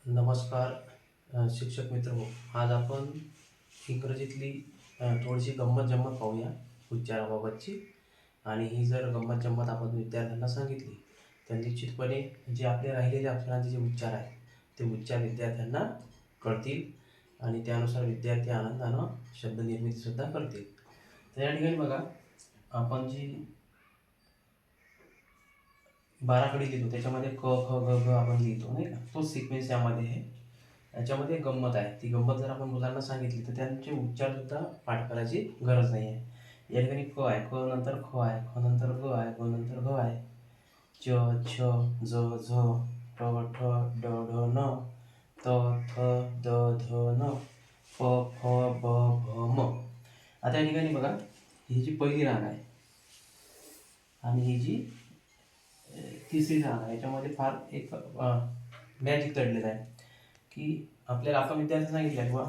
नमस्कार शिक्षक मित्र हो. आज आपण इंग्रजीतली थोडीशी गंमत जम्मत पाहूया उच्चाराबाबतची. आणि ही जर गंमत जम्मत आपण विद्यार्थ्यांना सांगितली तर निश्चितपणे जे आपले राहिलेले अक्षरांचे जे उच्चार आहेत ते उच्चार विद्यार्थ्यांना कळतील आणि त्यानुसार विद्यार्थी आनंदानं शब्दनिर्मितीसुद्धा करतील. तर या ठिकाणी बघा, आपण जी बाराखडी लिहितो त्याच्यामध्ये क ख ग घ आपण लिहितो नाही का, तो सिक्वेन्स यामध्ये आहे. याच्यामध्ये गंमत आहे. ती गंमत जर आपण मुलांना सांगितली तर त्यांचे उच्चार सुद्धा पाठ करायची गरज नाही आहे. या ठिकाणी क आहे, क नंतर ख आहे, ख नंतर ग आहे, ग नंतर घ आहे, च छ ज झ ट ठ ड ढ न त थ द ध न प फ ब भ म. आता या ठिकाणी बघा, ही जी पहिली राग आहे आणि ही जी तिसरी राग आहे, याच्यामध्ये फार एक मॅजिक दडलेलं आहे की आपल्याला आपण विद्यार्थ्यांना सांगितलं किंवा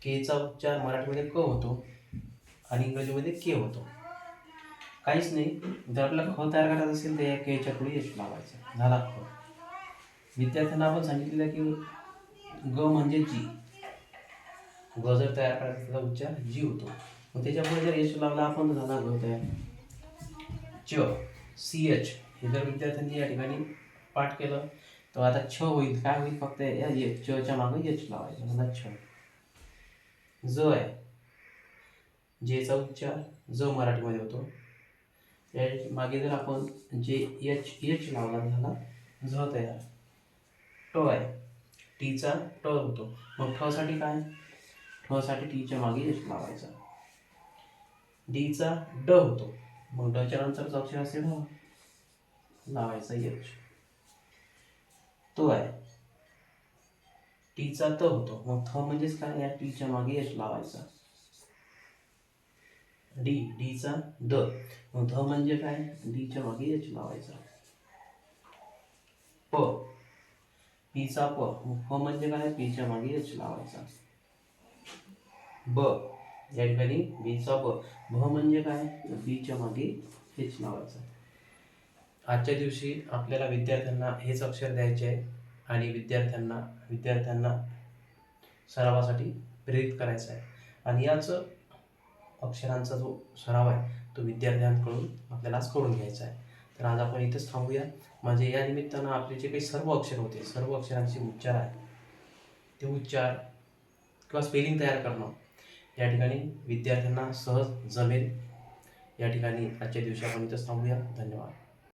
केचा उच्चार मराठीमध्ये क होतो आणि इंग्रजीमध्ये के होतो. काहीच नाही, जर आपल्याला ख तयार करायचं असेल तर या केच्या पुढे एच लावायचं, झाला ख. विद्यार्थ्यांना आपण सांगितलेलं की ग म्हणजे जी, ग जर तयार करायचा त्याचा उच्चार जी होतो, मग त्याच्यापुढे जर एच लावला आपण तर झाला ग तयार. च सी एच हे जर विद्यार्थ्यांनी या ठिकाणी पाठ केलं तर आता छ होईल. काय होईल, फक्त या च्या मागे एच लावायचं, म्हणजे छ. ज आहे, जेचा उच्चार ज मराठीमध्ये होतो, त्या मागे जर आपण जे एच लावला झाला झ तयार. ट आहे, टीचा ट होतो, मग ठ साठी काय, ठ साठी टीच्या मागे एच लावायचा. डीचा ड होतो, मग डच्या नंतरचा अक्षर असेल लावायचा एच. तो आहे, टीचा त होतो, मग थ म्हणजेच काय, या टीच्या मागे एच लावायचा. डीचा द, मग ध म्हणजे काय, डीच्या मागे एच लावायचा. प पीचा प, मग फ म्हणजे काय, पीच्या मागे एच लावायचा. ब या ठिकाणी बीचा ब, भ म्हणजे काय, बीच्या मागे एच लावायचा. आजच्या दिवशी आपल्याला विद्यार्थ्यांना हेच अक्षर द्यायचे आहे आणि विद्यार्थ्यांना सरावासाठी प्रेरित करायचं आहे. आणि याच अक्षरांचा जो सराव आहे तो विद्यार्थ्यांकडून आपल्याला आज करून घ्यायचा आहे. तर आज आपण इथंच थांबूया. म्हणजे या निमित्तानं आपले जे काही सर्व अक्षर होते, सर्व अक्षरांचे उच्चार आहेत ते उच्चार किंवा स्पेलिंग तयार करणं या ठिकाणी विद्यार्थ्यांना सहज जमेल. या ठिकाणी आजच्या दिवशी आपण इथंच थांबूया. धन्यवाद.